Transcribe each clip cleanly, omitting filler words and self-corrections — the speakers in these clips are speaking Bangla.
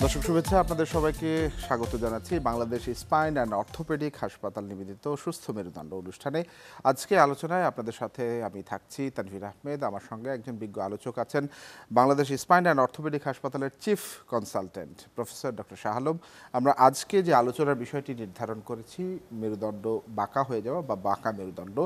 দর্শক শুভেচ্ছা, আপনাদের সবাইকে স্বাগত জানাচ্ছি বাংলাদেশ স্পাইন অ্যান্ড অর্থোপেডিক হাসপাতাল নিবেদিত সুস্থ মেরুদণ্ড অনুষ্ঠানে। আজকে আলোচনায় আপনাদের সাথে আমি থাকছি তানভীর আহমেদ। আমার সঙ্গে একজন বিজ্ঞ আলোচক আছেন, বাংলাদেশ স্পাইন অ্যান্ড অর্থোপেডিক হাসপাতালের chief consultant professor doctor Shah Alam. আমরা আজকে যে আলোচনার বিষয়টি নির্ধারণ করেছি, মেরুদণ্ড বাঁকা হয়ে যাওয়া বা বাঁকা মেরুদণ্ড,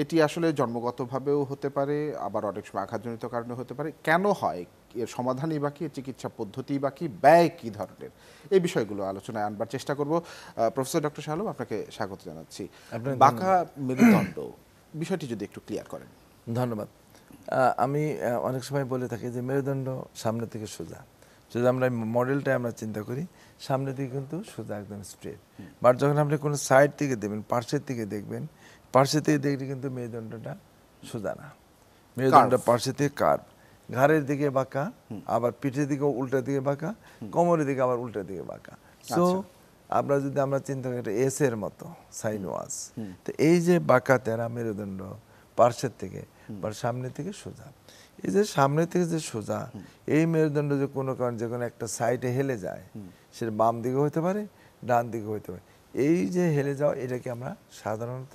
এটি আসলে জন্মগতভাবেও হতে পারে, আবার অনেক সময় আঘাতজনিত কারণে হতে পারে। কেন হয়, এর সমাধানই বাকি, চিকিৎসা পদ্ধতি বাকি, ব্যয় কী ধরনের, এই বিষয়গুলো আলোচনায় আনবার চেষ্টা করব। প্রফেসর ডক্টর শাহ আলম, আপনাকে স্বাগত জানাচ্ছি। বাঁকা মেরুদণ্ড বিষয়টি যদি একটু ক্লিয়ার করেন। ধন্যবাদ। আমি অনেক সময় বলে থাকি যে মেরুদণ্ড সামনে থেকে সোজা, যদি আমরা মডেলটা আমরা চিন্তা করি সামনে থেকে কিন্তু সোজা একদম স্ট্রেট, বাট যখন আপনি কোনো সাইড থেকে দেখবেন, পার্শ্বের থেকে দেখবেন, পার্শ্বের থেকে দেখলে কিন্তু মেরুদণ্ডটা সোজা না, মেরুদণ্ড পার্শ্বের থেকে কার্ভ, ঘাড়ের দিকে বাঁকা, আবার পিঠের দিকে উল্টা দিকে বাঁকা, কোমরের দিকে আবার উল্টা দিকে বাঁকা। সো আমরা চিন্তা করি এটা এস এর মতো সাইন ওয়াজ। তো এই যে বাঁকা তেরা মেরুদণ্ড পার্শ্বের থেকে বা সামনে থেকে সোজা, এই যে সামনে থেকে যে সোজা, এই মেরুদণ্ড যে কোনো কারণে যে কোনো একটা সাইডে হেলে যায়, সেটা বাম দিকে হতে পারে, ডান দিকে হতে পারে। এই যে হেলে যাওয়া, এটাকে আমরা সাধারণত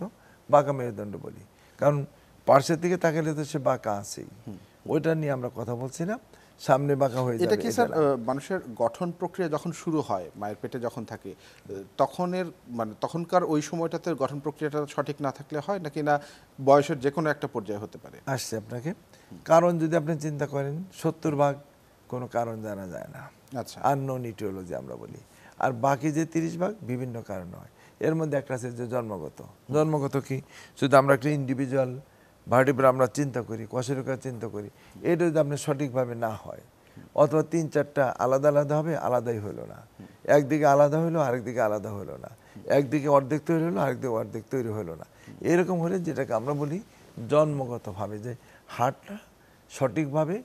বাঁকা মেরুদণ্ড বলি, কারণ পার্শ্বের দিকে তাকালে তো সে বাঁকা আছেই। ওইটা নিয়ে আমরা কথা বলছি না, সামনে বাঁকা হয়ে যাবে। এটা কি স্যার মানুষের গঠন প্রক্রিয়া যখন শুরু হয়, মায়ের পেটে যখন থাকে, তখনকার ওই সময়টাতে গঠন প্রক্রিয়াটা সঠিক না থাকলে হয়, নাকি না বয়সের যে কোনো একটা পর্যায়ে হতে পারে? আসছে আপনাকে কারণ যদি আপনি চিন্তা করেন, 70% কোনো কারণ জানা যায় না, আচ্ছা, আননোন ইটিওলজি আমরা বলি, আর বাকি যে 30% বিভিন্ন কারণ হয়। এর মধ্যে একটা আছে যে জন্মগত কি, শুধু আমরা একটা ইন্ডিভিজুয়াল ভার্টিব্রা আমরা চিন্তা করি, কশেরুকা চিন্তা করি, এটা যদি আপনি সঠিকভাবে না হয়, অথবা 3-4টা আলাদা আলাদা হবে, আলাদাই হলো না, একদিকে আলাদা হলো আরেকদিকে আলাদা হলো না, একদিকে অর্ধেক তৈরি হলো আরেকদিকে অর্ধেক তৈরি হলো না, এরকম হলে যেটাকে আমরা বলি জন্মগতভাবে যে হাড়টা সঠিকভাবে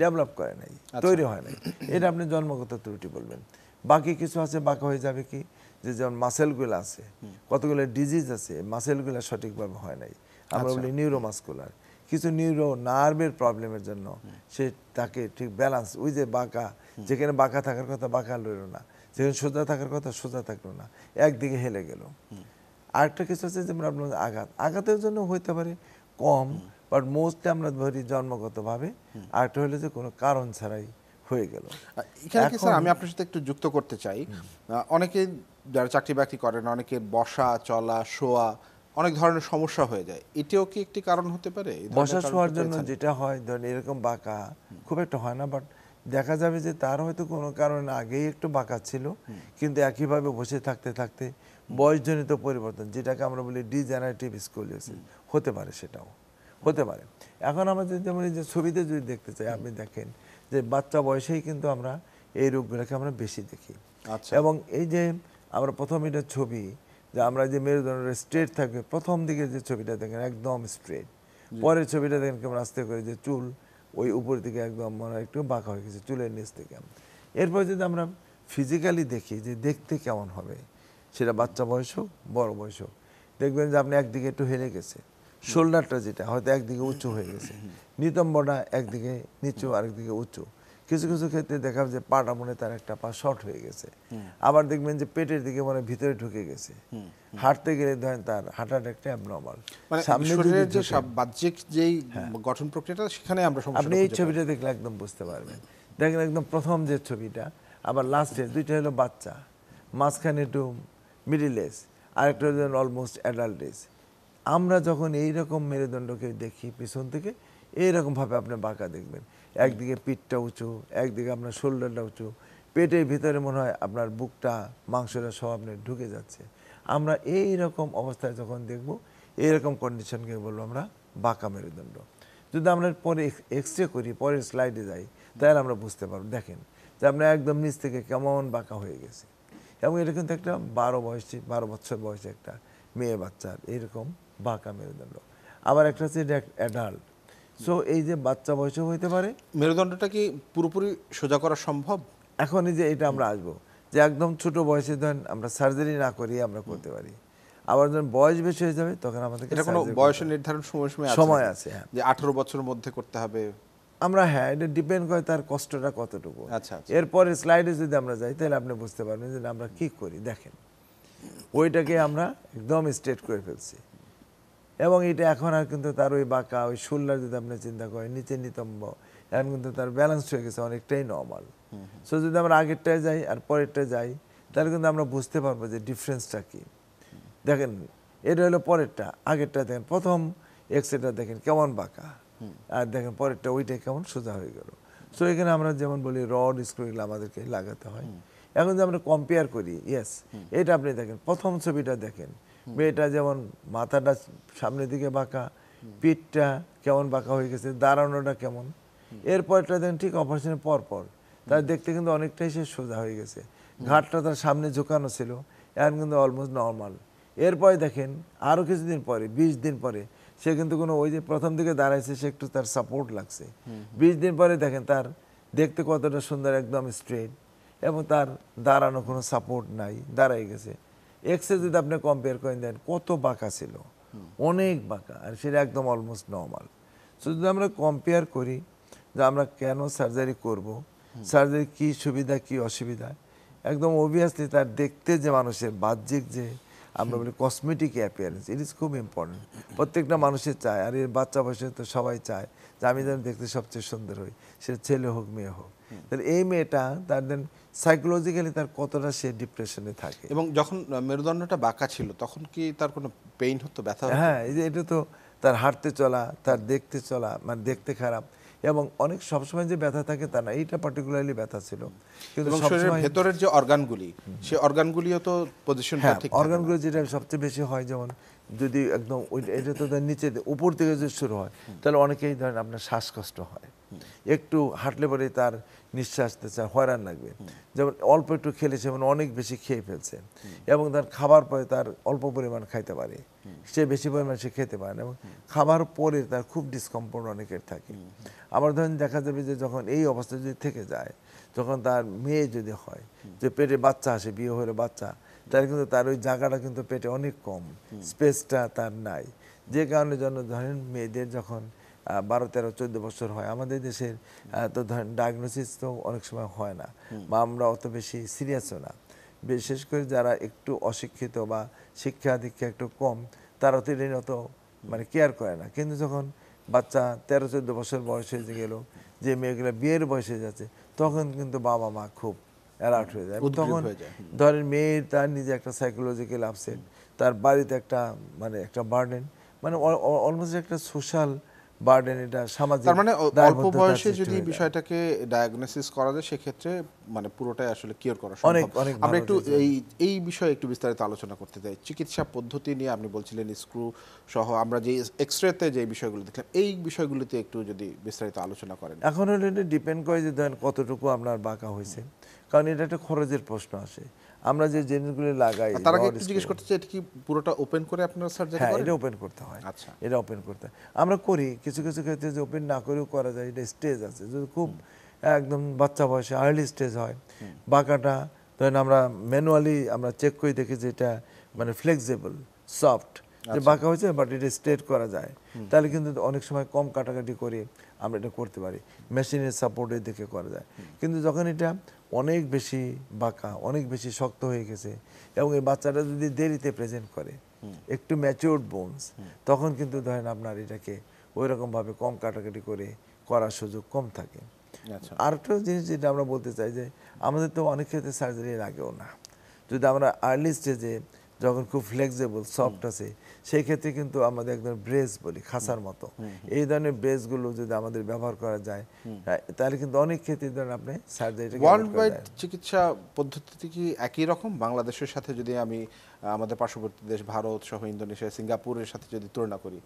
ডেভেলপ করে নাই, তৈরি হয় নাই, এটা আপনি জন্মগত ত্রুটি বলবেন। বাকি কিছু আছে বাঁকা হয়ে যাবে কি, যে যেমন মাসেলগুলো আছে, কতগুলো ডিজিজ আছে, মাসেলগুলো সঠিকভাবে হয় নাই, আমরা বলি নিউরোমাস্কুলার। কিছু নিউরো নার্ভের প্রবলেমের জন্য সে তাকে ঠিক ব্যালেন্স, ওই যে বাঁকা, যেখানে বাঁকা থাকার কথা বাঁকা রইল না, যেখানে সোজা থাকার কথা সোজা থাকলো না, একদিকে হেলে গেল। আরেকটা কিছু আছে যেমন আপনার আঘাতের জন্য হইতে পারে কম, বাট মোস্টলি আমরা ধরি জন্মগতভাবে। আরেকটা হলে যে কোনো কারণ ছাড়াই হয়ে গেল। এখানে কি স্যার আমি আপনার সাথে একটু যুক্ত করতে চাই, অনেকে যারা চাকরি বাকরি করেন, অনেকের বসা চলা শোয়া অনেক ধরনের সমস্যা হয়ে যায়, এটাও কি একটি কারণ হতে পারে? বসা শোয়ার জন্য যেটা হয়, ধরেন এরকম বাঁকা খুব একটা হয় না, বাট দেখা যাবে যে তার হয়তো কোনো কারণে আগেই একটু বাঁকা ছিল, কিন্তু একইভাবে বসে থাকতে থাকতে বয়সজনিত পরিবর্তন, যেটাকে আমরা বলি ডিজেনারেটিভ স্কোলিওসিস, হতে পারে, সেটাও হতে পারে। এখন আমরা যদি যেমন এই যে ছবিতে যদি দেখতে চাই, আপনি দেখেন যে বাচ্চা বয়সেই কিন্তু আমরা এই রোগগুলোকে আমরা বেশি দেখি। এবং এই যে আমরা প্রথম এটা ছবি, যে আমরা যে মেরুদণ্ড স্ট্রেট থাকবে, প্রথম দিকে যে ছবিটা দেখেন একদম স্ট্রেট, পরের ছবিটা দেখেন কেমন আস্তে করে যে চুল ওই উপর দিকে একদম মনে একটু বাঁকা হয়ে গেছে চুলের নিচ থেকে। এরপর যদি আমরা ফিজিক্যালি দেখি যে দেখতে কেমন হবে, সেটা বাচ্চা বয়স হোক বড় বয়স হোক, দেখবেন যে আপনি একদিকে একটু হেলে গেছে, শোল্ডারটা যেটা হয়তো একদিকে উঁচু হয়ে গেছে, নিতম্বটা একদিকে নিচু আরেকদিকে উঁচু, কিছু কিছু ক্ষেত্রে দেখা যে পাটা মনে তার একটা পা শর্ট হয়ে গেছে, আবার দেখবেন যে পেটের দিকে মনে ভিতরে ঢুকে গেছে, হাঁটতে গেলে ধরেন তার হাঁটাটা একটা অ্যাবনর্মাল, সামনে যে বাহ্যিক যেই গঠন প্রক্রিয়াটা, সেখানে আমরা আপনি এই ছবিটা দেখলে একদম বুঝতে পারবেন। দেখেন একদম প্রথম যে ছবিটা, আবার লাস্টে দুইটা হলো বাচ্চা, মাঝখানে একটু মিডিল এজ, আরেকটা হলো অলমোস্ট অ্যাডাল্ট এজ। আমরা যখন এইরকম মেরুদণ্ডকে দেখি পিছন থেকে, এইরকমভাবে আপনি বাঁকা দেখবেন, একদিকে পিঠটা উঁচু, একদিকে আপনার শোল্ডারটা উঁচু, পেটের ভিতরে মনে হয় আপনার বুকটা মাংসটা সব আপনার ঢুকে যাচ্ছে। আমরা এই রকম অবস্থায় যখন দেখব, এইরকম কন্ডিশনকে বলবো আমরা বাঁকা মেরুদণ্ড। যদি আমরা পরে এক্স রে করি, পরের স্লাইডে যাই, তাহলে আমরা বুঝতে পারবো। দেখেন যে আপনার একদম নিচ থেকে কেমন বাঁকা হয়ে গেছে, এবং এটা কিন্তু একটা 12 বছর বয়সে একটা মেয়ে বাচ্চার এইরকম বাঁকা মেরুদণ্ড। আবার একটা হচ্ছে অ্যাডাল্ট। সো এই যে বাচ্চা বয়সেও হইতে পারে। মেরুদণ্ডটা কি পুরোপুরি সোজা করা সম্ভব? এখন এই যে এটা আমরা আসবো যে একদম ছোট বয়সে ধরেন আমরা সার্জারি না করিয়ে আমরা করতে পারি, আবার যখন বয়স বেশি হয়ে যাবে তখন আমাদের এটা কোনো বয়সের নির্ধারণ সময় সময় আছে, যে 18 বছরের মধ্যে করতে হবে? আমরা হ্যাঁ এটা ডিপেন্ড করে তার কষ্টটা কতটুকু। আচ্ছা, আচ্ছা। এরপরে স্লাইডে যদি আমরা যাই তাহলে আপনি বুঝতে পারবেন যে আমরা কি করি। দেখেন ওইটাকে আমরা একদম স্ট্রেট করে ফেলছি এবং এটা এখন আর কিন্তু তার ওই বাঁকা ওই শোল্ডার যদি আপনি চিন্তা করেন নিচে নিতম্ব, এখন কিন্তু তার ব্যালেন্স হয়ে গেছে, অনেকটাই নর্মাল। সো যদি আমরা আগেরটায় যাই আর পরেরটায় যাই তাহলে কিন্তু আমরা বুঝতে পারবো যে ডিফারেন্সটা কি। দেখেন এটা হলো পরেরটা, আগেরটা দেখেন প্রথম এক্সরেটা দেখেন কেমন বাঁকা, আর দেখেন পরেরটা ওইটাই কেমন সোজা হয়ে গেল। সো এখানে আমরা যেমন বলি রড স্ক্রুগুলো আমাদেরকে লাগাতে হয়। এখন যে আমরা কম্পেয়ার করি, ইয়েস এটা আপনি দেখেন প্রথম ছবিটা দেখেন মেয়েটা যেমন মাথাটা সামনের দিকে বাঁকা, পিঠটা কেমন বাঁকা হয়ে গেছে, দাঁড়ানোটা কেমন। এরপরটা দেখেন ঠিক অপারেশনের পর পর তার দেখতে কিন্তু অনেকটাই সে সোজা হয়ে গেছে, ঘাটটা তার সামনে ঝুঁকানো ছিল, এখন কিন্তু অলমোস্ট নর্মাল। এরপরে দেখেন আরও কিছুদিন পরে 20 দিন পরে সে কিন্তু কোনো ওই যে প্রথম দিকে দাঁড়াইছে সে একটু তার সাপোর্ট লাগছে, 20 দিন পরে দেখেন তার দেখতে কতটা সুন্দর একদম স্ট্রেট এবং তার দাঁড়ানো কোনো সাপোর্ট নাই, দাঁড়াই গেছে। এক্সে যদি আপনি কম্পেয়ার করেন দেন কত বাঁকা ছিল, অনেক বাঁকা, আর সেটা একদম অলমোস্ট নর্মাল। সো যদি আমরা কম্পেয়ার করি যে আমরা কেন সার্জারি করব, সার্জারি কি সুবিধা কি অসুবিধা, একদম অবভিয়াসলি তার দেখতে যে মানুষের বাহ্যিক যে আমরা বলি কসমেটিক অ্যাপিয়ারেন্স, ইট ইজ খুব ইম্পর্টেন্ট। প্রত্যেকটা মানুষের চায়, আর এর বাচ্চা বয়সে তো সবাই চায় যে আমি যেন দেখতে সবচেয়ে সুন্দর হই, সে ছেলে হোক মেয়ে হোক। তাহলে এই মেয়েটা তার দেন সাইকোলজিক্যালি তার কতটা সে ডিপ্রেশনে থাকে। এবং যখন মেরুদণ্ডটা বাঁকা ছিল তখন কি তার কোনো পেইন হতো, ব্যথা হতো? হ্যাঁ, এই যে এটা তো তার হাঁটতে চলা, তার দেখতে চলা মানে দেখতে খারাপ, এবং অনেক সবসময় যে ব্যথা থাকে তা না, এইটা পার্টিকুলারলি ব্যথা ছিল। কিন্তু এবং শরীরের সবসময় ভেতরের যে অর্গানগুলি, সেই অর্গানগুলিও তো পজিশনটা হ্যাঁ ঠিক থাকে না। অর্গানগুলো যেটা সবচেয়ে বেশি হয়, যেমন যদি একদম ওই এটা তো তার নিচে উপর থেকে যদি শুরু হয় তাহলে অনেকেই ধরেন আপনার শ্বাসকষ্ট হয়, একটু হাঁটলে পরে তার নিঃশ্বাস হয়রান লাগবে, যেমন অল্প একটু খেলে যেমন অনেক বেশি খেয়ে ফেলছে এবং তার খাবার পরে তার অল্প পরিমাণ খাইতে পারে, সে বেশি পরিমাণ সে খেতে পারে না, এবং খাবার পরে তার খুব ডিসকমফোর্ট অনেকের থাকে। আবার ধরেন দেখা যাবে যে যখন এই অবস্থা যদি থেকে যায়, যখন তার মেয়ে যদি হয় যে পেটে বাচ্চা আসে, বিয়ে হলে বাচ্চা, তার কিন্তু তার ওই জায়গাটা কিন্তু পেটে অনেক কম, স্পেসটা তার নাই, যে কারণে জন্য ধরেন মেয়েদের যখন 12, 13, 14 বছর হয়, আমাদের দেশের তো ধরেন ডায়াগনোসিস তো অনেক সময় হয় না, বা আমরা অত বেশি সিরিয়াসও না, বিশেষ করে যারা একটু অশিক্ষিত বা শিক্ষা দীক্ষা একটু কম তারা তো এটা অত মানে কেয়ার করে না। কিন্তু যখন বাচ্চা 13-14 বছর বয়স হয়ে গেল, যে মেয়েগুলো বিয়ের বয়সে যাচ্ছে, তখন কিন্তু বাবা মা খুব অ্যালার্ট হয়ে যায়। তখন ধরেন মেয়ের তার নিজে একটা সাইকোলজিক্যাল আপসেট, তার বাড়িতে একটা মানে একটা বার্ডেন, মানে অলমোস্ট একটা সোশ্যাল বার্ডেন, এটা সামাজিক। তার মানে অল্প বয়সে যদি বিষয়টাকে ডায়াগনোসিস করা যায় সেক্ষেত্রে মানে পুরোটাই আসলে কিওর করা অনেক সম্ভব। অনেক আমরা একটু এই বিষয়ে একটু বিস্তারিত আলোচনা করতে চাই। চিকিৎসা পদ্ধতি নিয়ে আপনি বলছিলেন স্ক্রু সহ, আমরা যে এক্সরেতে যে বিষয়গুলো দেখলাম এই বিষয়গুলোতে একটু যদি বিস্তারিত আলোচনা করেন। এখন হলো এটা ডিপেন্ড করে যে ধরেন কতটুকু আপনার বাঁকা হয়েছে, কারণ এটা একটা খরচের প্রশ্ন আসে। আমরা যে জিনিসগুলো লাগাই, তার আগে একটু জিজ্ঞেস করতে চাই, এটা কি পুরোটা ওপেন করে আপনারা সার্জারি হ্যাঁ করেন? এটা ওপেন করতে হয়। আচ্ছা, এটা ওপেন করতে হয়, আমরা করি কিছু কিছু ক্ষেত্রে, যে ওপেন না করেও করা যায়, এটা স্টেজ আছে। যদি খুব একদম বাচ্চা বয়সে আর্লি স্টেজ হয়, বাঁকাটা ধরেন আমরা ম্যানুয়ালি আমরা চেক করে দেখি যে এটা মানে ফ্লেক্সিবল সফট, যে বাঁকা হয়েছে বাট এটা স্ট্রেট করা যায়, তাহলে কিন্তু অনেক সময় কম কাটাকাটি করে আমরা এটা করতে পারি, মেশিনের সাপোর্টে দেখে করা যায়। কিন্তু যখন এটা অনেক বেশি বাঁকা, অনেক বেশি শক্ত হয়ে গেছে, এবং এই বাচ্চাটা যদি দেরিতে প্রেজেন্ট করে, একটু ম্যাচিউরড বোনস, তখন কিন্তু ধরেন আপনার এটাকে ওই রকমভাবে কম কাটাকাটি করে করার সুযোগ কম থাকে। আরেকটা জিনিস যেটা আমরা বলতে চাই যে আমাদের তো অনেক ক্ষেত্রে সার্জারি লাগেও না, যদি আমরা আর্লি স্টেজে যখন খুব ফ্লেক্সিবল সফট আছে, সেই ক্ষেত্রে কিন্তু আমাদের একদম ব্রেস বলি খাসার মতো, এই ধরনের ব্রেসগুলো যদি আমাদের ব্যবহার করা যায়, তাহলে কিন্তু অনেক ক্ষেত্রে ধরেন আপনি সার্জারিটা ওয়ার্ল্ড ওয়াইড চিকিৎসা পদ্ধতি কি একই রকম? বাংলাদেশের সাথে যদি আমি আমাদের পার্শ্ববর্তী দেশ ভারত সহ ইন্দোনেশিয়া, সিঙ্গাপুরের সাথে যদি তুলনা করি,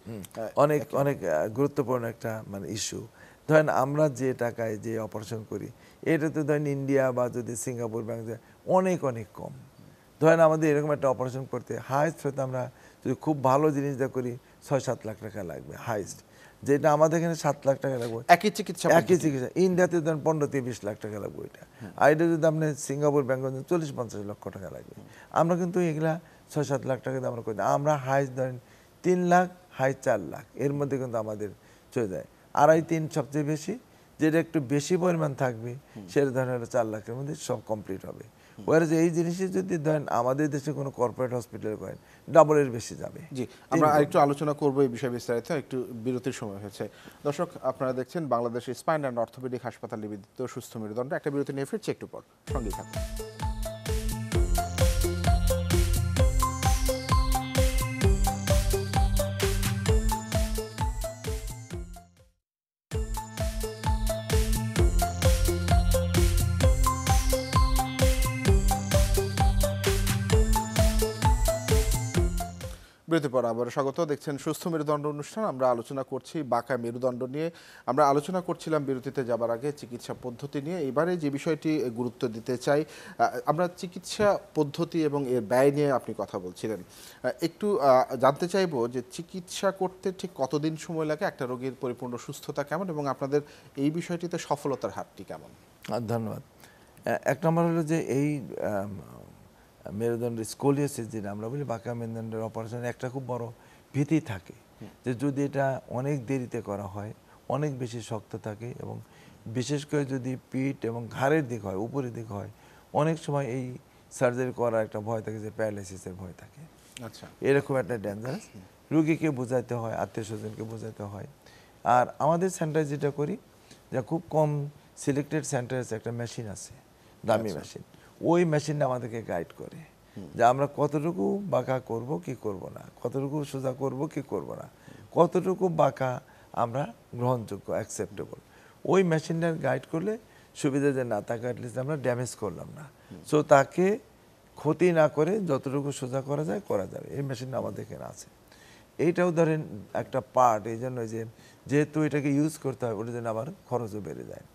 অনেক অনেক গুরুত্বপূর্ণ একটা মানে ইস্যু। ধরেন আমরা যে টাকায় যে অপারেশন করি, এটা তো ধরেন ইন্ডিয়া বা যদি সিঙ্গাপুর বাংলাদেশ অনেক অনেক কম। ধরেন আমাদের এরকম একটা অপারেশন করতে হাইস্ট হয়তো আমরা যদি খুব ভালো জিনিস দিয়ে করি 6-7 লাখ টাকা লাগবে হাইস্ট, যেটা আমাদের এখানে 7 লাখ টাকা লাগবে একই চিকিৎসা। ইন্ডিয়াতে ধরেন 15-20 লাখ টাকা লাগবে এটা, আর এটা যদি আপনি সিঙ্গাপুর ব্যাংকক 40-50 লক্ষ টাকা লাগবে। আমরা কিন্তু এগুলা 6-7 লাখ টাকা দিয়ে আমরা করি না, আমরা হাইস্ট ধরেন 3 লাখ, হাই 4 লাখ, এর মধ্যে কিন্তু আমাদের চলে যায়। 2.5-3 সবচেয়ে বেশি, যেটা একটু বেশি পরিমাণ থাকবে সেটা ধরেন হলো 4 লাখের মধ্যে সব কমপ্লিট হবে। ওয়ারেজ এই জিনিসে যদি ধরেন আমাদের দেশে কোনো কর্পোরেট হসপিটাল করেন ডাবলের বেশি যাবে। জি, আমরা আরেকটু আলোচনা করব এই বিষয়ে বিস্তারিত, একটু বিরতির সময় হয়েছে। দর্শক, আপনারা দেখছেন বাংলাদেশ স্পাইন অ্যান্ড অর্থোপেডিক হাসপাতাল নিবেদিত সুস্থ মেরুদণ্ড। একটা বিরতি নিয়ে ফিরছি একটু পর, সঙ্গেই থাকুন। বিরতির পর আবার স্বাগত। দেখছেন সুস্থ মেরুদণ্ড অনুষ্ঠান। আমরা আলোচনা করছি বাঁকা মেরুদণ্ড নিয়ে। আমরা আলোচনা করছিলাম বিরতিতে যাবার আগে চিকিৎসা পদ্ধতি নিয়ে। এবারে যে বিষয়টি গুরুত্ব দিতে চাই, আমরা চিকিৎসা পদ্ধতি এবং এর ব্যয় নিয়ে আপনি কথা বলছিলেন। একটু জানতে চাইবো যে চিকিৎসা করতে ঠিক কতদিন সময় লাগে, একটা রোগীর পরিপূর্ণ সুস্থতা কেমন, এবং আপনাদের এই বিষয়টিতে সফলতার হারটি কেমন? ধন্যবাদ। এক নম্বর হলো যে এই মেরুদণ্ডের স্কোলিওসিস যেটা আমরা বলি, বাঁকা মেরুদণ্ডের অপারেশন একটা খুব বড় ভীতি থাকে যে যদি এটা অনেক দেরিতে করা হয়, অনেক বেশি শক্ত থাকে, এবং বিশেষ করে যদি পিঠ এবং ঘাড়ের দিক হয়, উপরের দিক হয়, অনেক সময় এই সার্জারি করার একটা ভয় থাকে যে প্যারালাইসিসের ভয় থাকে। আচ্ছা, এরকম একটা ডেঞ্জারাস, রুগীকে বোঝাতে হয়, আত্মীয় স্বজনকে বোঝাতে হয়। আর আমাদের সেন্টারে যেটা করি, যে খুব কম সিলেক্টেড সেন্টারে একটা মেশিন আছে, দামি মেশিন। ওই মেশিনটা আমাদেরকে গাইড করে যে আমরা কতটুকু বাঁকা করব কি করব না, কতটুকু সোজা করব কি করব না, কতটুকু বাঁকা আমরা গ্রহণযোগ্য অ্যাকসেপ্টেবল। ওই মেশিনটার গাইড করলে সুবিধা যে না, তাকে অ্যাটলিস্ট আমরা ড্যামেজ করলাম না, সো তাকে ক্ষতি না করে যতটুকু সোজা করা যায় করা যাবে। এই মেশিনটা আমাদের এখানে আছে। এইটাও ধরেন একটা পার্ট, এই জন্য যে যেহেতু এটাকে ইউজ করতে হয়, ওটার জন্য আবার খরচও বেড়ে যায়।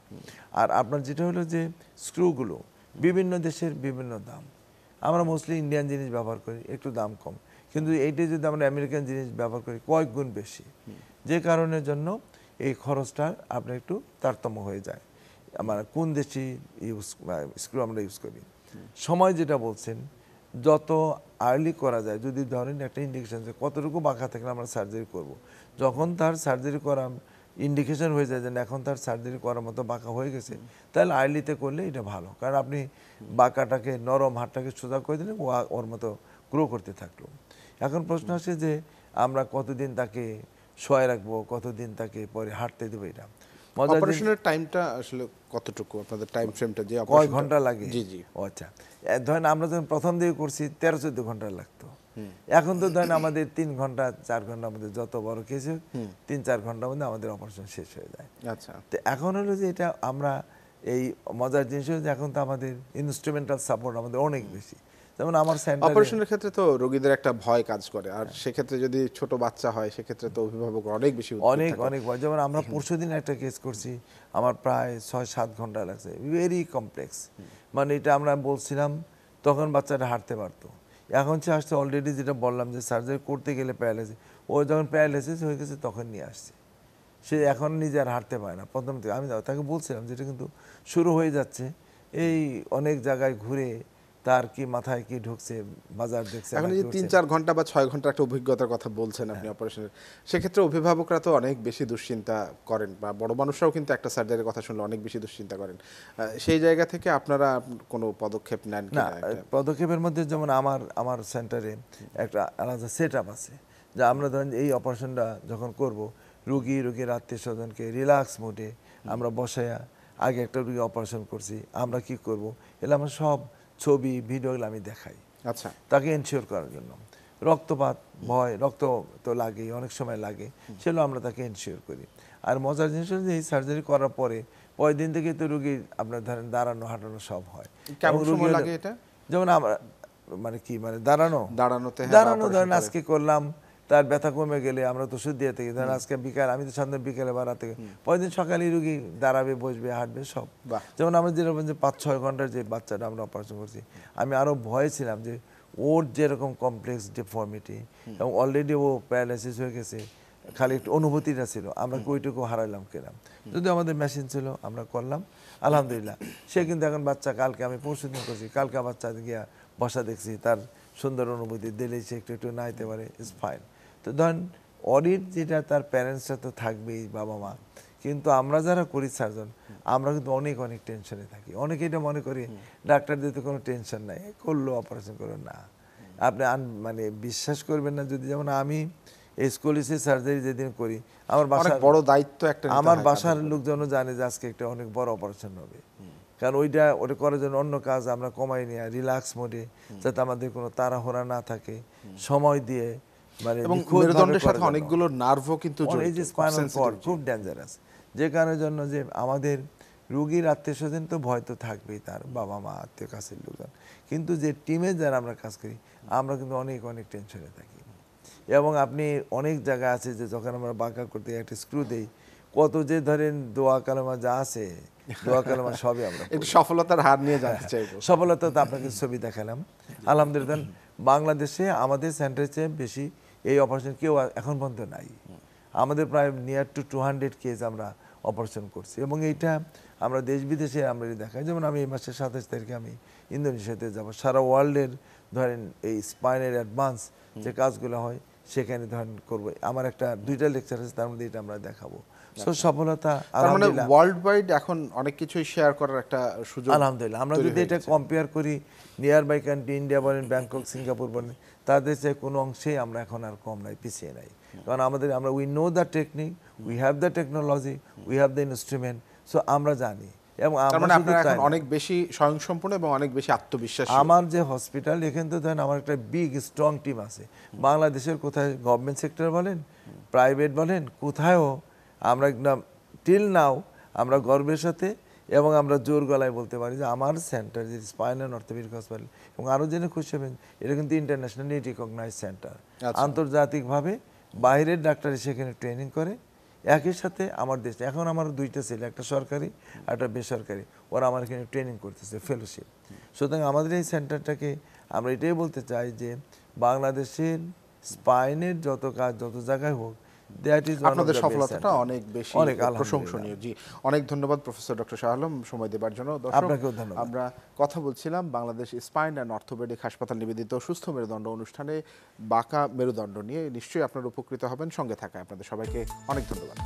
আর আপনার যেটা হলো যে স্ক্রুগুলো বিভিন্ন দেশের বিভিন্ন দাম। আমরা মোস্টলি ইন্ডিয়ান জিনিস ব্যবহার করি, একটু দাম কম, কিন্তু এইটা যদি আমরা আমেরিকান জিনিস ব্যবহার করি কয়েক গুণ বেশি, যে কারণের জন্য এই খরচটা আপনার একটু তারতম্য হয়ে যায়। মানে কোন দেশি স্ক্রু আমরা ইউজ করি। সময় যেটা বলছেন, যত আর্লি করা যায়, যদি ধরেন একটা ইন্ডিকেশন যে কতটুকু বাঁকা থাকলে আমরা সার্জারি করব, যখন তার সার্জারি করা ইন্ডিকেশন হয়ে যায় যে এখন তার সার্জারি করার মতো বাঁকা হয়ে গেছে, তাহলে আর্লিতে করলে এটা ভালো। কারণ আপনি বাঁকাটাকে, নরম হাড়টাকে সোজা করে দিলে ও ওর মতো গ্রো করতে থাকলো। এখন প্রশ্ন আসে যে আমরা কতদিন তাকে শোয়ায় রাখবো, কতদিন তাকে পরে হাঁটতে দেবো। এটা অপারেশনের টাইমটা আসলে কতটুকু, আপনাদের টাইম ফ্রেমটা যে কয় ঘন্টা লাগে? জি জি। ও আচ্ছা, ধরেন আমরা যখন প্রথম দিকে করছি 13-14 ঘন্টা লাগতো। এখন তো ধরেন আমাদের 3 ঘন্টা 4 ঘন্টার মধ্যে, যত বড় কেস 3-4 ঘন্টার মধ্যে আমাদের অপারেশন শেষ হয়ে যায়। আচ্ছা, তো এখন হলো যে এটা আমরা এই মজার জিনিস হলো যে এখন তো আমাদের ইনস্ট্রুমেন্টাল সাপোর্ট আমাদের অনেক বেশি। যেমন আমার সেন্টারে অপারেশনের ক্ষেত্রে তো রোগীদের একটা ভয় কাজ করে, আর সেক্ষেত্রে যদি ছোট বাচ্চা হয় সেক্ষেত্রে তো অভিভাবক অনেক বেশি অনেক অনেক ভয়। যেমন আমরা পরশুদিন একটা কেস করছি, আমার প্রায় 6-7 ঘন্টা লাগছে, ভেরি কমপ্লেক্স। মানে এটা আমরা বলছিলাম তখন বাচ্চাটা হাঁটতে পারতো, এখন সে আসছে অলরেডি, যেটা বললাম যে সার্জারি করতে গেলে প্যারালাইসিস, ও যখন প্যারালাইসিস হয়ে গেছে তখন নিয়ে আসছে। সে এখন নিজে আর হাঁটতে পারে না। প্রথম থেকে আমি তাকে বলছিলাম যেটা কিন্তু শুরু হয়ে যাচ্ছে, এই অনেক জায়গায় ঘুরে তার কি মাথায় কি ঢুকছে, বাজার দেখছে। এখন এই যে 3-4 ঘন্টা বা 6 ঘন্টা একটা অভিজ্ঞতার কথা বলছেন আপনি অপারেশনের, সেক্ষেত্রে অভিভাবকরা তো অনেক বেশি দুশ্চিন্তা করেন, বা বড় মানুষরাও কিন্তু একটা সার্জারির কথা শুনলে অনেক বেশি দুশ্চিন্তা করেন। সেই জায়গা থেকে আপনারা কোনো পদক্ষেপ নেন না, কিনা? পদক্ষেপের মধ্যে যেমন আমার সেন্টারে একটা আলাদা সেট আপ আছে, যে আমরা ধরেন এই অপারেশনটা যখন করব, রুগীর আত্মীয় স্বজনকে রিল্যাক্স মোডে আমরা বসায়া, আগে একটা রুগী অপারেশন করছি, আমরা কি করব, এগুলো আমার সব ছবি ভিডিওগুলো আমি দেখাই। আচ্ছা, তাকে এনশিওর করার জন্য। রক্তপাত, ভয়, রক্ত তো লাগেই, অনেক সময় লাগে, সেগুলো আমরা তাকে এনশিওর করি। আর মজার জিনিস হচ্ছে এই সার্জারি করার পরের দিন থেকে তো রুগীর আপনার ধরেন দাঁড়ানো হাঁটানো সব হয়। কেমন সময় লাগে এটা? যেমন আমরা মানে কি মানে দাঁড়ানোতে ধরেন আজকে করলাম, তার ব্যথা কমে গেলে আমরা তো ওষুধ দিয়ে থাকি, ধরেন আজকে বিকাল, আমি তো সন্ধ্যা বিকালে বা রাতে, পরের দিন সকালে রুগী দাঁড়াবে, বসবে, হাঁটবে সব। যেমন আমরা যেরকম যে 5-6 ঘন্টার যে বাচ্চাটা আমরা অপারেশন করছি, আমি আরো ভয় ছিলাম যে ওর যেরকম কমপ্লেক্স ডিফর্মিটি, এবং অলরেডি ও প্যারালাইসিস হয়ে গেছে, খালি একটু অনুভূতিটা ছিল, আমরা ওইটুকু হারাইলাম কিনা। যদি আমাদের মেশিন ছিল আমরা করলাম, আলহামদুলিল্লাহ। সে কিন্তু এখন বাচ্চা, কালকে আমি পরশুদিন করছি, কালকে বাচ্চা গিয়া বসা দেখছি, তার সুন্দর অনুভূতি দিলেই সে একটু নাইতে পারে, ইজ ফাইন। তো ধরেন অডিট যেটা, তার প্যারেন্টসরা তো থাকবেই, বাবা মা, কিন্তু আমরা যারা করি সার্জন আমরা কিন্তু অনেক অনেক টেনশনে থাকি। অনেকে এটা মনে করি ডাক্তারদের তো কোনো টেনশন নাই, করলো অপারেশন করলো না। আপনি মানে বিশ্বাস করবেন না, যদি যেমন আমি স্কোলিসিস সার্জারি যেদিন করি আমার অনেক বাসার বড় দায়িত্ব একটা নিতে আমার হয় বাসার কাঁধের উপর। লোকজনও জানে যে আজকে একটা অনেক বড় অপারেশন হবে, কারণ ওইটা করার জন্য অন্য কাজ আমরা কমাই নিয়ে রিল্যাক্স মোডে, যাতে আমাদের কোনো তাড়াহুড়া না থাকে, সময় দিয়ে মানে এবং নিখুঁতভাবে মেরুদণ্ডের করার সাথে জন্য। অনেকগুলো নার্ভও কিন্তু এই জড়িত, যে খুব স্পাইনাল কর্ড sensitive খুব জিনিস। ডেঞ্জারাস, যে কারণের জন্য যে আমাদের রোগীর আত্মীয় স্বজন তো ভয় তো থাকবেই, তার বাবা মা আত্মীয় কাছের লোকজন, কিন্তু যে টিমে যারা আমরা কাজ করি আমরা কিন্তু অনেক অনেক টেনশনে থাকি। এবং আপনি অনেক জায়গা আছে যে যখন আমরা বাঁকা করতে একটা স্ক্রু দেই, কত যে ধরেন দোয়া কালেমা যা আছে, দোয়া কালেমা সবই আমরা একটু সফলতার হার নিয়ে জানতে চাইবো। সফলতা তো আপনাকে ছবি দেখালাম আলহামদুলিল্লাহ। বাংলাদেশে আমাদের সেন্টারের চেয়ে বেশি এই অপারেশন কেউ এখন পর্যন্ত নাই। আমাদের প্রায় নিয়ার টু 200 কেস আমরা অপারেশন করছি, এবং এইটা আমরা দেশ বিদেশে আমরা দেখাই। যেমন আমি এই মাসের 27 তারিখে আমি ইন্দোনেশিয়াতে যাব, সারা ওয়ার্ল্ডের ধরেন এই স্পাইনের অ্যাডভান্স যে কাজগুলো হয় সেখানে ধরেন করবো। আমার একটা 2টা লেকচার আছে, তার মধ্যে এটা আমরা দেখাবো। সো সফলতা তার মানে আলহামদুলিল্লাহ, ওয়ার্ল্ড ওয়াইড এখন অনেক কিছুই শেয়ার করার একটা সুযোগ আলহামদুলিল্লাহ। আমরা তৈরি যদি হয়ে এটা গেছে। কম্পেয়ার করি নিয়ার বাই কান্ট্রি, ইন্ডিয়া বলেন, ব্যাংকক, সিঙ্গাপুর বলেন, তাদের চেয়ে কোনো অংশেই আমরা এখন আর কম নাই, পিছিয়ে নাই। কারণ আমরা we know the technique, we have the technology, we have the instrument, so আমরা জানি। এবং তার আমরা মানে শুধু আপনারা তাই এখন না, অনেক বেশি স্বয়ংসম্পূর্ণ এবং অনেক বেশি আত্মবিশ্বাসী। আমার যে হসপিটাল এখানে তো ধরেন আমার একটা বিগ স্ট্রং টিম আছে। বাংলাদেশের কোথায় গভর্নমেন্ট সেক্টর বলেন, প্রাইভেট বলেন, কোথায়ও আমরা একদম টিল নাও আমরা গর্বের সাথে এবং আমরা জোর গলায় বলতে পারি যে আমার সেন্টার যে স্পাইন অ্যান্ড অর্থোপেডিক হসপিটাল, এবং আরও জেনে খুশি হবেন এটা কিন্তু ইন্টারন্যাশনালি রিকগনাইজ সেন্টার। আন্তর্জাতিকভাবে বাইরের ডাক্তার সেখানে ট্রেনিং করে। একই সাথে আমার দেশে এখন আমার 2টা ছেলে, একটা সরকারি আর একটা বেসরকারি, ওরা আমার এখানে ট্রেনিং করতেছে, ফেলোশিপ। সুতরাং আমাদের এই সেন্টারটাকে আমরা এটাই বলতে চাই যে বাংলাদেশের স্পাইনের যত কাজ যত জায়গায় হোক, দ্যাট ইজ আপনাদের সফলতাটা অনেক বেশি অনেক প্রশংসনীয়। জি, অনেক ধন্যবাদ প্রফেসর ডক্টর শাহ আলম সময় দেবার জন্য। দর্শক, আপনাকেও ধন্যবাদ। আমরা কথা বলছিলাম বাংলাদেশ স্পাইন অ্যান্ড অর্থোপেডিক হাসপাতাল নিবেদিত সুস্থ মেরুদণ্ড অনুষ্ঠানে বাঁকা মেরুদণ্ড নিয়ে। নিশ্চয়ই আপনারা উপকৃত হবেন। সঙ্গে থাকা আপনাদের সবাইকে অনেক ধন্যবাদ।